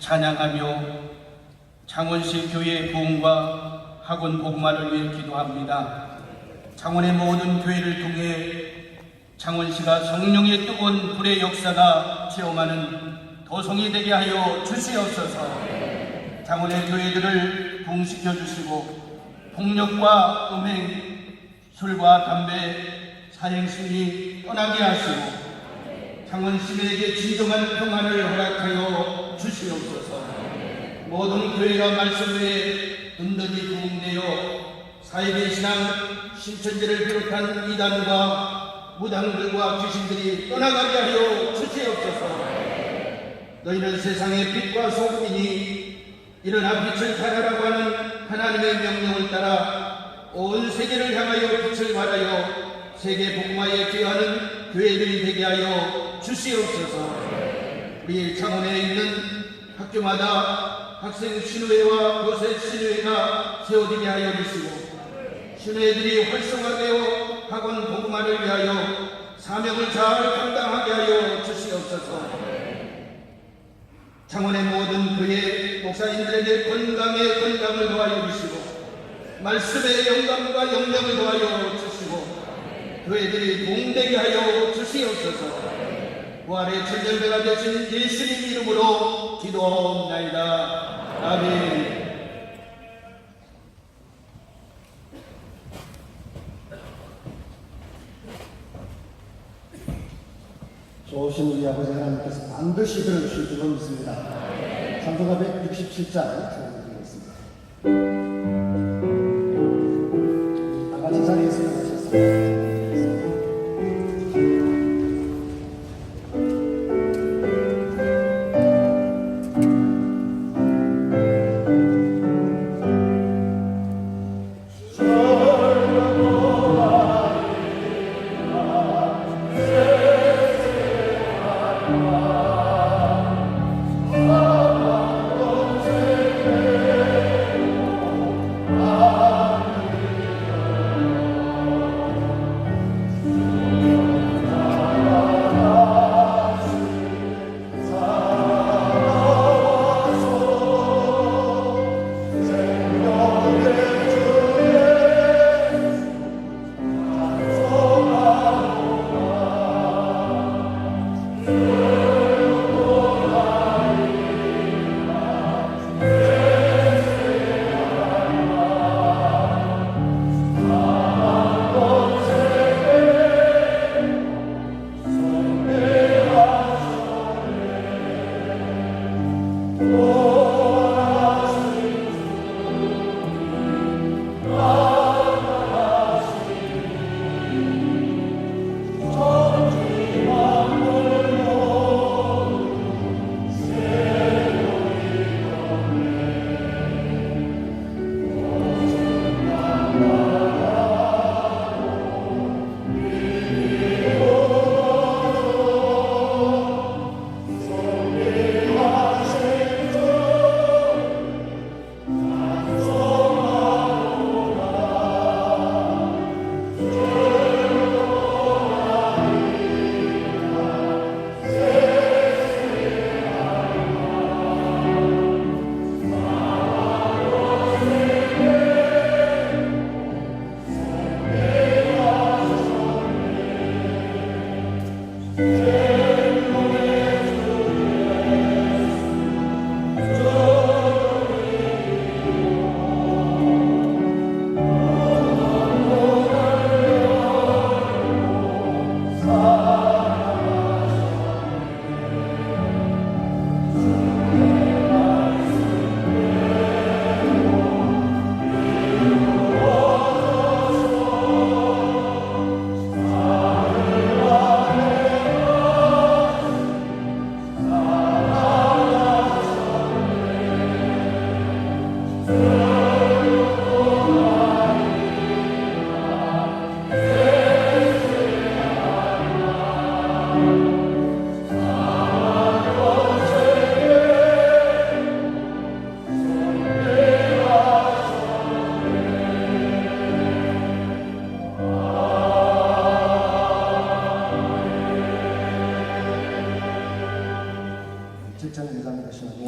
찬양하며 창원시 교회 부흥과 학원 복마를 위해 기도합니다. 창원의 모든 교회를 통해 창원시가 성령의 뜨거운 불의 역사가 체험하는 도성이 되게 하여 주시옵소서. 창원의 교회들을 부흥시켜 주시고 폭력과 음행, 술과 담배, 사행심이 떠나게 하시고 창원 시민에게 진정한 평안을 허락하여 주시옵소서. 모든 교회가 말씀 외에 든든히 부흥되어 사회의 신앙, 신천지를 비롯한 이단과 무당들과 귀신들이 떠나가게 하여 주시옵소서. 너희는 세상의 빛과 소금이니 일어나 빛을 발하라고 하는 하나님의 명령을 따라 온 세계를 향하여 빛을 발하여 세계 복마에 기여하는 교회들이 되게 하여 주시옵소서. 우리 창원에 있는 학교마다 학생 신우회와 교사 신우회가 세워지게 하여 주시고 신우회들이 활성화되어 학원 복마를 위하여 사명을 잘 감당하게 하여 주시옵소서. 창원의 모든 교회 목사님들에게 건강을 더하여 주시고 말씀의 영감과 영력을 더하여 주시고 교회들이 동되게 하여 주시옵소서. 부활의 천절배가 되신 예수님 이름으로 기도하옵나이다. 아멘. 좋으신 우리 아버지 하나님께서 반드시 들어주실 줄로 믿습니다. 찬송가 167장 찬양드리겠습니다. 다 같이 자리에서 일어나셨습니다.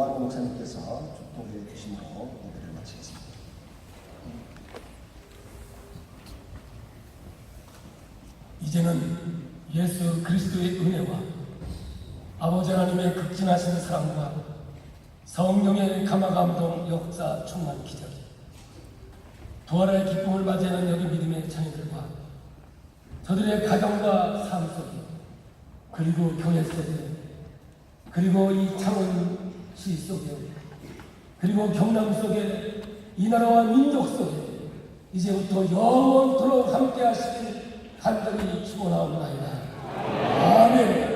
노아노 목사님께서 축도해 주심으로 예배를 마치겠습니다. 이제는 예수 그리스도의 은혜와 아버지 하나님의 극진하신 사랑과 성령의 감화감동 역사 충만 기적, 부활의 기쁨을 맞이하는 여기 믿음의 자녀들과 저들의 가정과 삶 속에, 그리고 교회 속에, 그리고 이 창원시 속에, 그리고 경남 속에, 이 나라와 민족 속에 이제부터 영원토록 함께 하시길 간절히 축원하옵나이다. 아멘.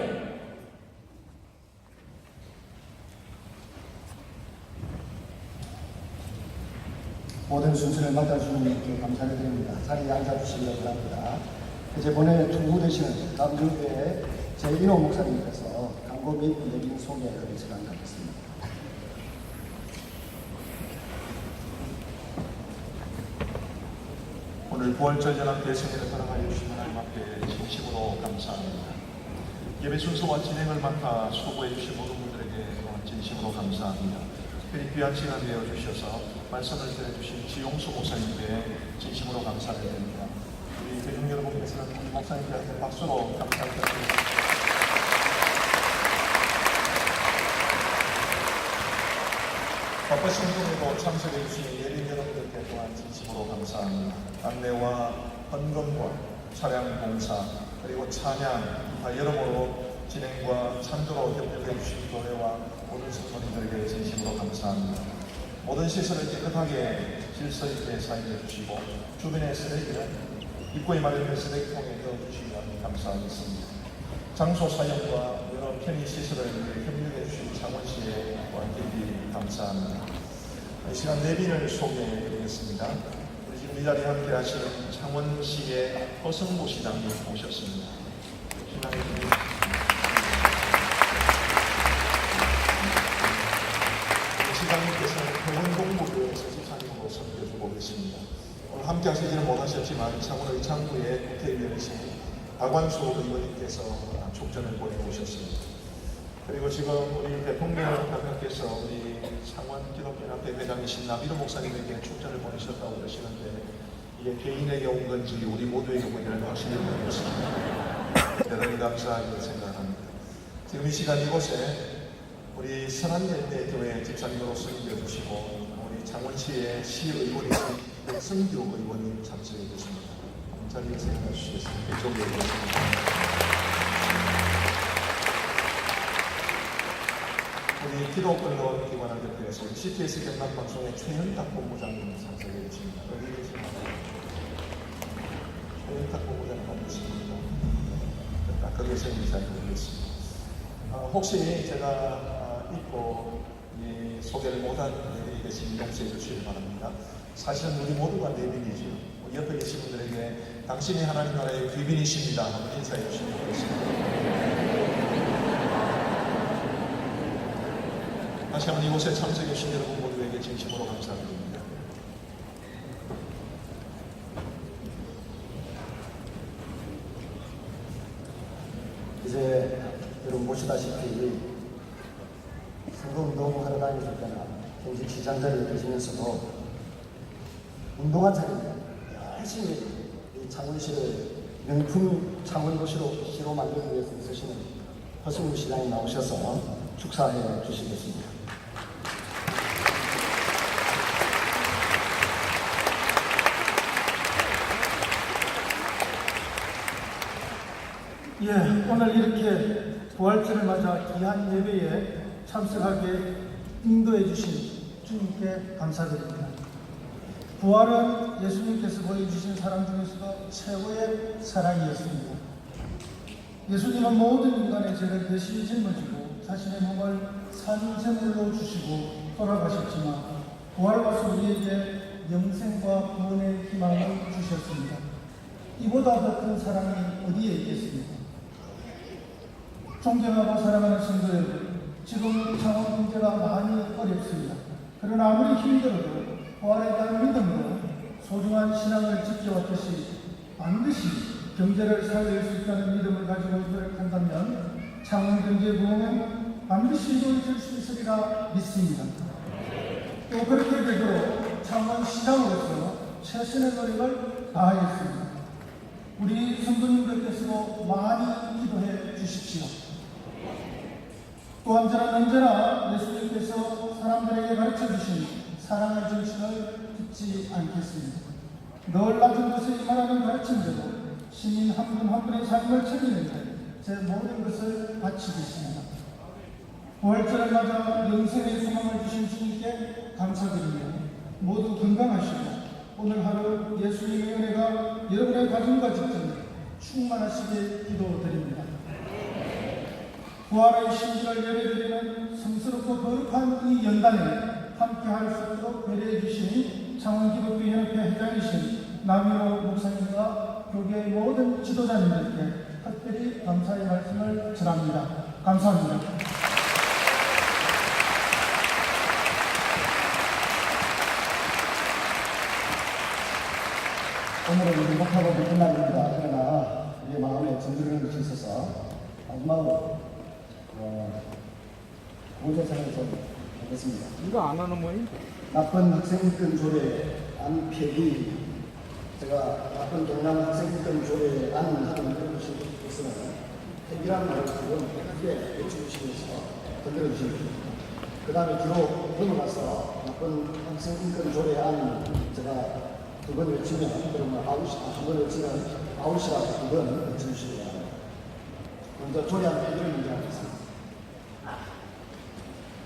모든 순서를 맡아주는 분께 감사를 드립니다. 자리에 앉아주시기 바랍니다. 이제 본회의 통후되시는 남주교회 제1호 목사님께서 강고 및 예빈 소개를 진행하겠습니다. 오늘 부활절 연합 대성회를 허락하여 주신 하나님 앞에 진심으로 감사합니다. 예배 순서와 진행을 맡아 수고해 주신 모든 분들에게 또한 진심으로 감사합니다. 특별히 귀한 시간 되어 주셔서 말씀을 전해주신 지용수 목사님께 진심으로 감사를 드립니다. 우리 대중 여러분께서는 우리 목사님들한테 박수로 감사를 드립니다. 바쁘신 중에도 참석해 주신 예린 여러분들께 또한 진심으로 감사합니다. 안내와 헌금과 차량 봉사 그리고 찬양 여러모로 진행과 찬조로 협력해 주신 교회와 모든 성도님들에게 진심으로 감사합니다. 모든 시설을 깨끗하게 질서 있게 사용해 주시고 주변의 쓰레기는 입구에 마련된 쓰레기통에 넣어주시면 감사하겠습니다. 장소 사용과 여러 편의 시설을 위해 협력해 주신 창원시에 또한 깊이 감사합니다. 이 시간 내빈을 소개해 드리겠습니다. 우리 지금 이 자리에 함께 하시는 창원시의 허승모 시장님 오셨습니다. 신앙의 시장님께서는 병원동부교회에서 집사님으로 섬겨주고 계십니다. 오늘 함께 하시지는 못하셨지만 창원 의창구의 국회의원이신 박완수 의원님께서 촉전을 보내오셨습니다. 그리고 지금 우리 대통령 각하께서 우리 창원 기독교연합회 회장이신 남일호 목사님에게 촉전을 보내셨다고 그러시는데 이게 개인에게 온 건지 우리 모두에게 온 건지 확실히 모르겠습니다. 대단히 감사하게 생각합니다. 지금 이 시간 이곳에 우리 선한열매 교회 집사님으로 섬겨주시고 우리 창원시의 시의원이신 백성규 의원님 참석해 계십니다. 자리에 생각해 주시겠습니다. 이쪽에 계십니다. 우리 기독언론 기관을 대표해서 CTS 경남방송의 최현탁 본부장님 참석해 주십니다. 여기 계십니다. 최현탁 본부장님 반갑습니다. 딱 거기에서 인사해 드리겠습니다. 혹시 제가 잊고 소개를 못한 내빈이 계신 용서해 주시기 바랍니다. 사실은 우리 모두가 내빈이죠. 옆에 계신 분들에게 당신이 하나님 나라의 귀빈이십니다. 한번 인사해 주시면 되겠습니다. 다시 한번 이곳에 참석해 주신 여러분 모두에게 진심으로 감사드립니다. 이제 여러분 보시다시피 선거운동 하러 다니실 때나 경기시장 자리에 계시면서도 운동한 자리에 열심히 이 창원시를 명품 창원도시로 만들기 위해서 쓰시는 허승우 시장이 나오셔서 축사해 주시겠습니다. 예, 오늘 이렇게 부활절을 맞아 귀한 예배에 참석하게 인도해 주신 주님께 감사드립니다. 부활은 예수님께서 보여주신 사랑 중에서도 최고의 사랑이었습니다. 예수님은 모든 인간의 죄를 대신 짊어지고 자신의 몸을 산제물로 주시고 돌아가셨지만 부활과서 우리에게 영생과 구원의 희망을 주셨습니다. 이보다 더 큰 사랑이 어디에 있겠습니까? 존경하고 사랑하는 성도 여러분, 지금 창원 경제가 많이 어렵습니다. 그러나 아무리 힘들어도 부활에 대한 믿음으로 소중한 신앙을 지켜왔듯이 반드시 경제를 살릴 수 있다는 믿음을 가지고 있도록 한다면 창원 경제 부흥은 반드시 이루어질 수 있으리라 믿습니다. 또 그렇게 되도록 창원 시장으로서 최선의 노력을 다하겠습니다. 우리 성도님들께서도 많이 기도해 주십시오. 또한 저는 언제나 예수님께서 사람들에게 가르쳐 주신 사랑의 정신을 잊지 않겠습니다. 늘 낮은 곳에 임하라는 가르침대로 시민 한 분 한 분의 삶을 책임지는 제 모든 것을 바치겠습니다. 부활절을 맞아 영생의 소망을 주신 주님께 감사드리며 모두 건강하시고 오늘 하루 예수님의 은혜가 여러분의 가정과 직장에 충만하시길 기도드립니다. 부활의 신기를 예배드리는 성스럽고 거룩한 이 연단에 함께할 수 있도록 배려해 주신 창원기독교연합회 회장이신 남인호 목사님과 교계의 모든 지도자님들께 특별히 감사의 말씀을 전합니다. 감사합니다. 오늘은 행복하고 기쁜 날입니다. 그러나 우리의 마음에 정드리는 것이 있어서 마지막으로 보조사를 좀 하겠습니다. 이거 안 하는 모임? 나쁜 학생권 조례 안 폐기. 제가 나쁜 경남 학생권 조례 안 하는 그런 것이 있으면 폐기라는 말을 크게 외쳐주시면서 건드려주시면 됩니다. 그 다음에 뒤로 넘어가서 나쁜 학생권 조례 안 제가 두 번 외치면 그러면 한 번 외치면 아웃이라고 두 번 외쳐주시기 바랍니다. 먼저 조례안 폐기를 먼저 하겠습니다.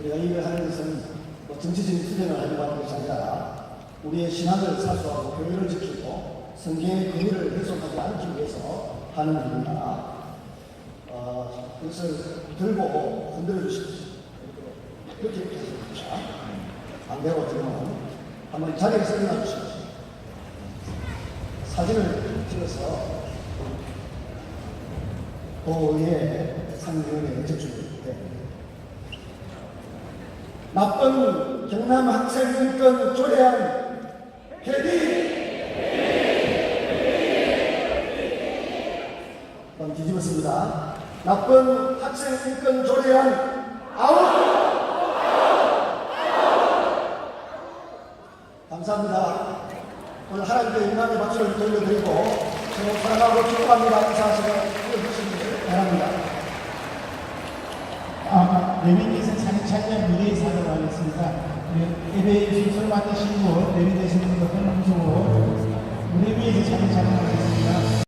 우리가 이걸 하는 것은 뭐 정치적인 투쟁을 하려고 하는 것이 아니라 우리의 신앙을 사수하고 교회를 지키고 성경의 권위를 훼손하지 않기 위해서 하는 일입니다. 그것을 들고 흔들어 주십시오. 이렇게 해주십시오. 안 되고 들으면 한번 자리에서 일어나 주십시오. 사진을 찍어서 도의회 상위원회에 제출됩니다. 나쁜 경남 학생인권 조례안 폐기! 한번 뒤집었습니다. 나쁜 학생인권 조례안 아웃! 감사합니다. 오늘 하나님께 영광의 박수를 돌려드리고 저는 사랑하고 축복합니다. 인사하시고 해주시기 바랍니다. 레빈께서 차례차례 무대에 사도록 하겠습니다. 예배의 순서를 맡으시고 레빈 되시는 것은 방송으로 무대 위에서 차례차례 하겠습니다.